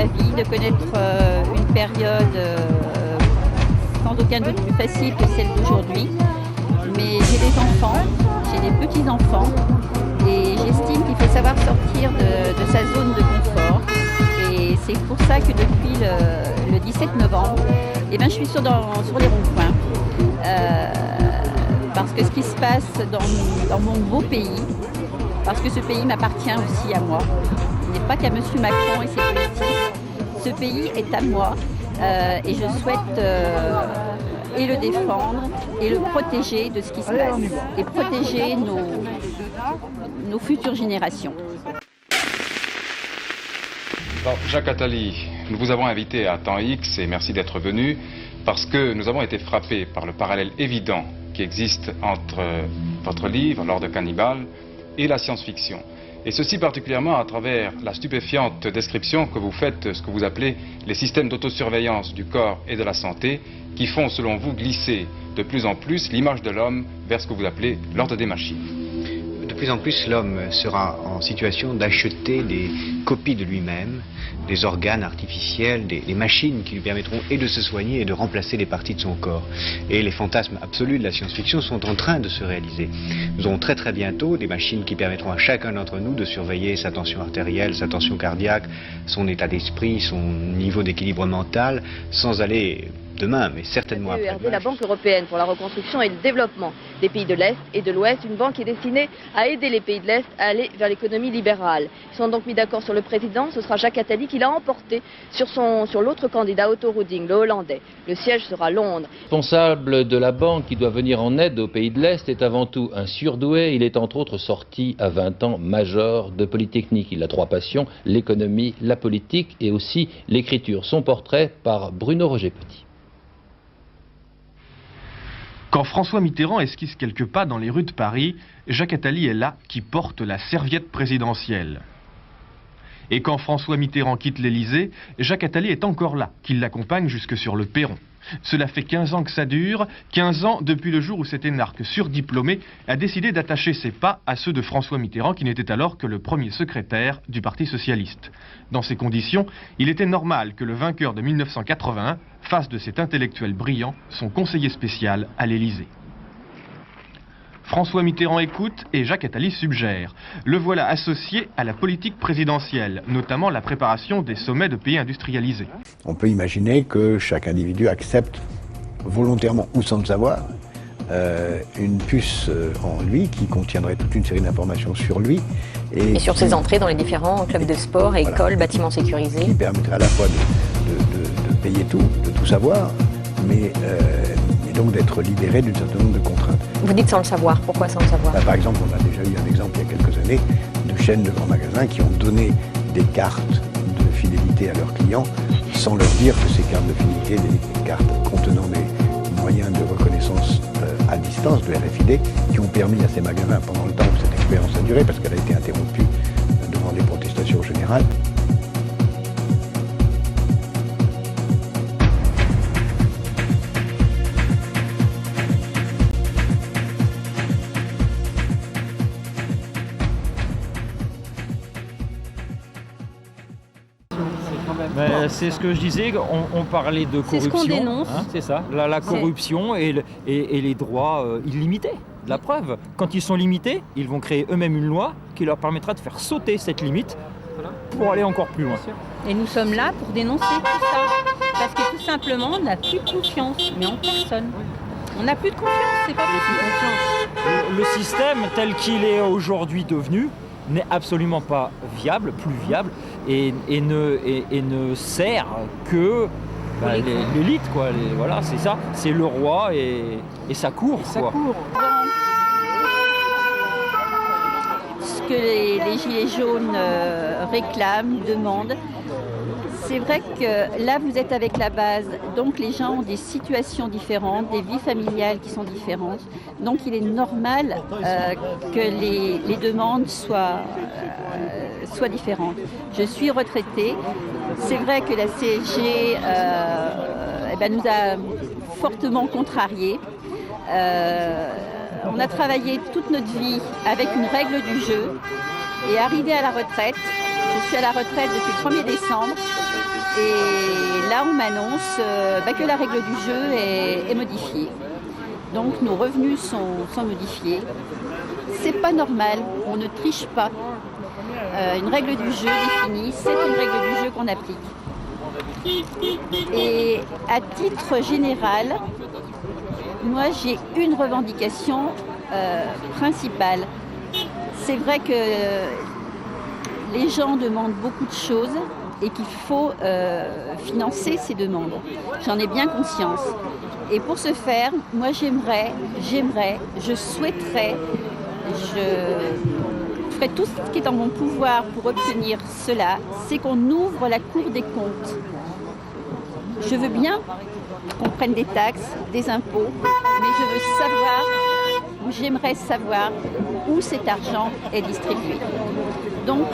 vie, de connaître une période sans aucun doute plus facile que celle d'aujourd'hui. Mais j'ai des enfants, j'ai des petits-enfants et j'estime qu'il faut savoir sortir de sa zone de confort. Et c'est pour ça que depuis le 17 novembre, je suis sur les ronds-points. Parce que ce qui se passe dans mon beau pays, parce que ce pays m'appartient aussi à moi. Il n'est pas qu'à M. Macron et ses politiques. Ce pays est à moi et je souhaite et le défendre et le protéger de ce qui se passe et protéger nos futures générations. Bon, Jacques Attali, nous vous avons invité à Temps X et merci d'être venu parce que nous avons été frappés par le parallèle évident qui existe entre votre livre, L'Ordre cannibale, et la science-fiction. Et ceci particulièrement à travers la stupéfiante description que vous faites de ce que vous appelez les systèmes d'autosurveillance du corps et de la santé qui font, selon vous, glisser de plus en plus l'image de l'homme vers ce que vous appelez l'ordre des machines. De plus en plus, l'homme sera en situation d'acheter des copies de lui-même, des organes artificiels, des machines qui lui permettront et de se soigner et de remplacer les parties de son corps. Et les fantasmes absolus de la science-fiction sont en train de se réaliser. Nous aurons très bientôt des machines qui permettront à chacun d'entre nous de surveiller sa tension artérielle, sa tension cardiaque, son état d'esprit, son niveau d'équilibre mental, sans aller demain, mais certainement après. L'ERD, la Banque européenne pour la reconstruction et le développement des pays de l'Est et de l'Ouest, une banque qui est destinée à aider les pays de l'Est à aller vers l'économie libérale. Ils sont donc mis d'accord sur le président, ce sera Jacques Attali qui l'a emporté sur l'autre candidat, Otto Ruding, le Hollandais. Le siège sera Londres. Le responsable de la banque qui doit venir en aide aux pays de l'Est est avant tout un surdoué. Il est entre autres sorti à 20 ans major de Polytechnique. Il a 3 passions, l'économie, la politique et aussi l'écriture. Son portrait par Bruno Roger-Petit. Quand François Mitterrand esquisse quelques pas dans les rues de Paris, Jacques Attali est là qui porte la serviette présidentielle. Et quand François Mitterrand quitte l'Élysée, Jacques Attali est encore là, qui l'accompagne jusque sur le perron. Cela fait 15 ans que ça dure, 15 ans depuis le jour où cet énarque surdiplômé a décidé d'attacher ses pas à ceux de François Mitterrand, qui n'était alors que le premier secrétaire du Parti socialiste. Dans ces conditions, il était normal que le vainqueur de 1981 fasse de cet intellectuel brillant son conseiller spécial à l'Élysée. François Mitterrand écoute et Jacques Attali suggère. Le voilà associé à la politique présidentielle, notamment la préparation des sommets de pays industrialisés. On peut imaginer que chaque individu accepte volontairement ou sans le savoir une puce en lui qui contiendrait toute une série d'informations sur lui. Et sur ses entrées dans les différents clubs de sport, écoles, voilà, bâtiments sécurisés. Qui permettrait à la fois de payer tout, de tout savoir, mais donc d'être libéré d'un certain nombre de contraintes. Vous dites sans le savoir, pourquoi sans le savoir? Par exemple, on a déjà eu un exemple il y a quelques années de chaînes de grands magasins qui ont donné des cartes de fidélité à leurs clients sans leur dire que ces cartes de fidélité, des cartes contenant des moyens de reconnaissance à distance de RFID, qui ont permis à ces magasins, pendant le temps où cette expérience a duré, parce qu'elle a été interrompue devant des protestations générales, c'est ce que je disais, on parlait de corruption. C'est ce qu'on dénonce. Hein, c'est ça, la corruption et les droits illimités. La preuve, quand ils sont limités, ils vont créer eux-mêmes une loi qui leur permettra de faire sauter cette limite pour aller encore plus loin. Et nous sommes là pour dénoncer tout ça. Parce que tout simplement, on n'a plus de confiance, mais en personne. On n'a plus de confiance, c'est pas possible. Le système tel qu'il est aujourd'hui devenu n'est absolument pas viable, plus viable, et ne sert que l'élite, quoi. Voilà, c'est ça, c'est le roi et sa cour. Quoi. Ce que les Gilets jaunes réclament, demandent, c'est vrai que là vous êtes avec la base, donc les gens ont des situations différentes, des vies familiales qui sont différentes, donc il est normal que les demandes soient différentes. Je suis retraitée, c'est vrai que la CSG nous a fortement contrariés. On a travaillé toute notre vie avec une règle du jeu et arrivé à la retraite, je suis à la retraite depuis le 1er décembre, Et là, on m'annonce que la règle du jeu est modifiée. Donc nos revenus sont modifiés. C'est pas normal, on ne triche pas. Une règle du jeu définie, c'est une règle du jeu qu'on applique. Et à titre général, moi j'ai une revendication principale. C'est vrai que les gens demandent beaucoup de choses et qu'il faut financer ces demandes. J'en ai bien conscience. Et pour ce faire, moi je souhaiterais, je ferai tout ce qui est en mon pouvoir pour obtenir cela, c'est qu'on ouvre la Cour des comptes. Je veux bien qu'on prenne des taxes, des impôts, mais j'aimerais savoir où cet argent est distribué. Donc,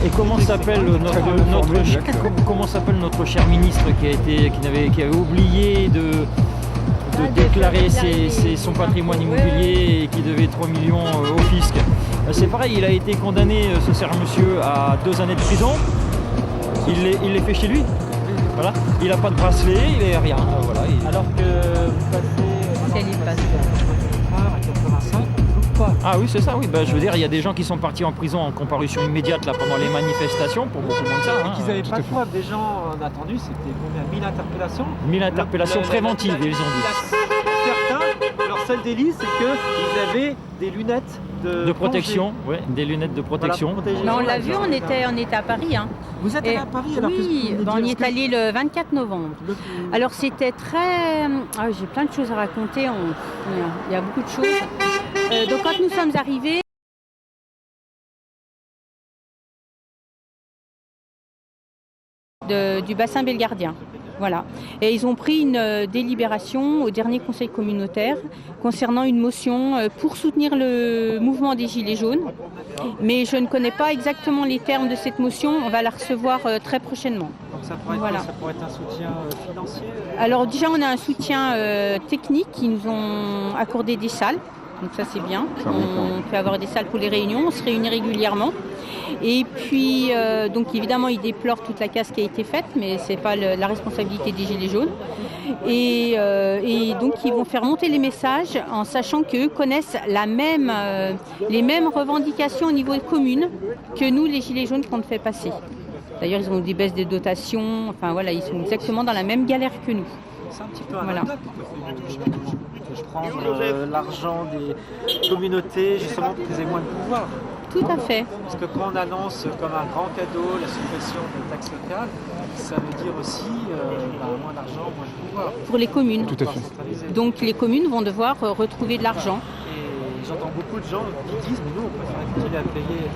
Et comment s'appelle notre cher ministre qui avait oublié de déclarer son patrimoine immobilier et qui devait 3 millions au fisc. C'est pareil, il a été condamné, ce cher monsieur, à 2 années de prison. Il les fait chez lui. Voilà. Il n'a pas de bracelet, il n'est rien. Voilà. Alors que vous passez à 85, pas. Ah oui, c'est ça, oui. Je veux dire, il y a des gens qui sont partis en prison en comparution immédiate là, pendant les manifestations, pour beaucoup moins que ça. Ils n'avaient pas de preuve. Des gens attendus, c'était combien? 1000 interpellations? 1000 interpellations préventives, ils ont dit. Certains, leur seul délit, c'est qu'ils avaient des lunettes de protection, ouais, des lunettes de protection. Voilà, mais on l'a vu, on était à Paris. Hein. Vous êtes allé à Paris alors? Oui, on y est allé le 24 novembre. Alors c'était très... j'ai plein de choses à raconter, il y a beaucoup de choses. Donc quand nous sommes arrivés, du bassin belgardien. Voilà. Et ils ont pris une délibération au dernier conseil communautaire concernant une motion pour soutenir le mouvement des Gilets jaunes. Mais je ne connais pas exactement les termes de cette motion. On va la recevoir très prochainement. Donc ça pourrait être un soutien financier? Alors déjà, on a un soutien technique. Ils nous ont accordé des salles. Donc ça, c'est bien. On peut avoir des salles pour les réunions. On se réunit régulièrement. Et puis, donc évidemment, ils déplorent toute la casse qui a été faite, mais ce n'est pas la responsabilité des Gilets jaunes. Et donc, ils vont faire monter les messages en sachant qu'eux connaissent les mêmes revendications au niveau commune que nous, les Gilets jaunes, qu'on fait passer. D'ailleurs, ils ont des baisses de dotations. Enfin, voilà, ils sont exactement dans la même galère que nous. C'est un petit peu prendre l'argent des communautés justement pour qu'ils aient moins de pouvoir. Tout à fait. Parce que quand on annonce comme un grand cadeau la suppression des taxes locales, ça veut dire aussi moins d'argent, moins de pouvoir. Pour les communes. Tout à fait. Donc les communes vont devoir retrouver de l'argent. Et j'entends beaucoup de gens qui disent, mais nous on préfère continuer à payer.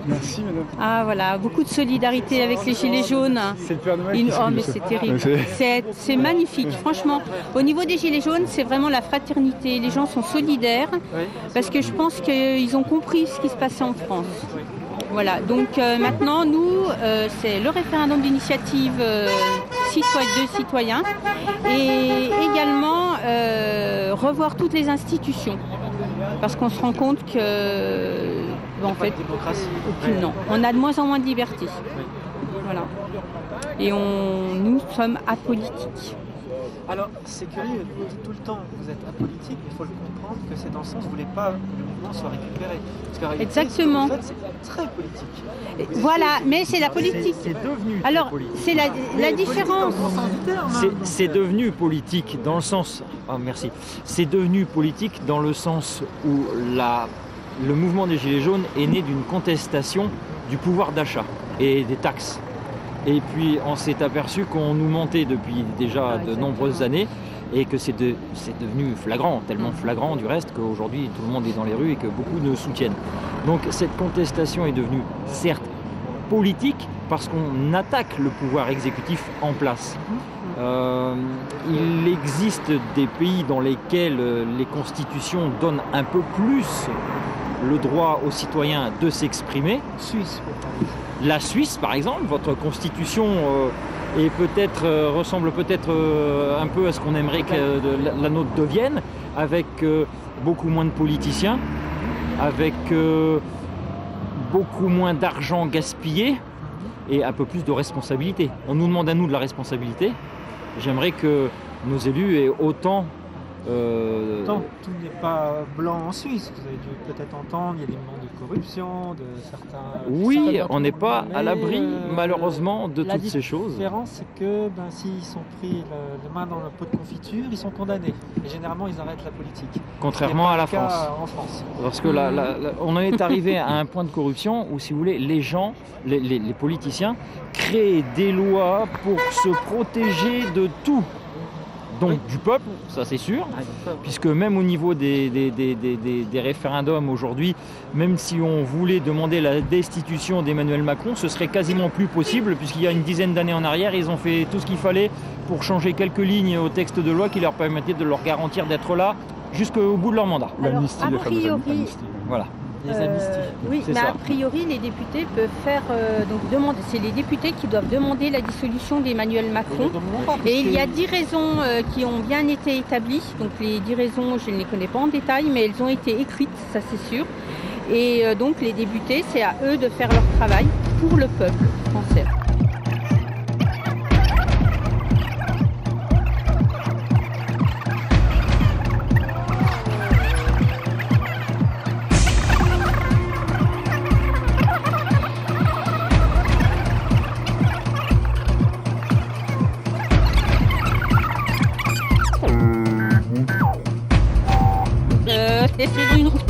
Merci madame. Ah voilà, beaucoup de solidarité avec les Gilets jaunes. C'est le Père Noël. Oh mais c'est terrible. C'est magnifique, franchement. Au niveau des Gilets jaunes, c'est vraiment la fraternité. Les gens sont solidaires parce que je pense qu'ils ont compris ce qui se passait en France. Voilà, donc maintenant, nous, c'est le référendum d'initiative de citoyens et également revoir toutes les institutions. Parce qu'on se rend compte que, en fait, non, on a de moins en moins de liberté. Voilà. Et nous sommes apolitiques. Alors, c'est curieux, vous dites tout le temps que vous êtes apolitique, mais il faut le comprendre que c'est dans le sens où vous ne voulez pas que le mouvement soit récupéré. Parce qu'en réalité, Exactement. ce que vous faites, c'est très politique. Voilà, mais c'est la politique. C'est devenu Alors, politique. c'est la différence. C'est devenu politique dans le sens... Ah, merci. C'est devenu politique dans le sens où le mouvement des Gilets jaunes est né d'une contestation du pouvoir d'achat et des taxes. Et puis on s'est aperçu qu'on nous mentait depuis déjà de nombreuses années et que c'est devenu flagrant, tellement flagrant du reste qu'aujourd'hui tout le monde est dans les rues et que beaucoup nous soutiennent. Donc cette contestation est devenue certes politique parce qu'on attaque le pouvoir exécutif en place. Il existe des pays dans lesquels les constitutions donnent un peu plus le droit aux citoyens de s'exprimer. Suisse, La Suisse, par exemple, votre constitution ressemble peut-être un peu à ce qu'on aimerait que la nôtre devienne, avec beaucoup moins de politiciens, avec beaucoup moins d'argent gaspillé et un peu plus de responsabilité. On nous demande à nous de la responsabilité. J'aimerais que nos élus aient autant... tout n'est pas blanc en Suisse. Vous avez dû peut-être entendre, il y a des moments de corruption, de certains... Oui, on n'est pas à l'abri, malheureusement, de toutes ces choses. La différence, c'est que s'ils sont pris les mains dans le pot de confiture, ils sont condamnés. Et généralement, ils arrêtent la politique. Contrairement à la France. En France. Parce que on en est arrivé à un point de corruption où, si vous voulez, les gens, les politiciens, créent des lois pour se protéger de tout. Donc du peuple, ça c'est sûr, puisque même au niveau des référendums aujourd'hui, même si on voulait demander la destitution d'Emmanuel Macron, ce serait quasiment plus possible, puisqu'il y a une dizaine d'années en arrière, ils ont fait tout ce qu'il fallait pour changer quelques lignes au texte de loi qui leur permettaient de leur garantir d'être là jusqu'au bout de leur mandat. L'amnistie, la fameuse amnistie. Voilà. Oui, mais a priori, les députés peuvent faire demander. C'est les députés qui doivent demander la dissolution d'Emmanuel Macron. Et il y a 10 raisons qui ont bien été établies. Donc les 10 raisons, je ne les connais pas en détail, mais elles ont été écrites, ça c'est sûr. Et donc les députés, c'est à eux de faire leur travail pour le peuple français. C'est une route.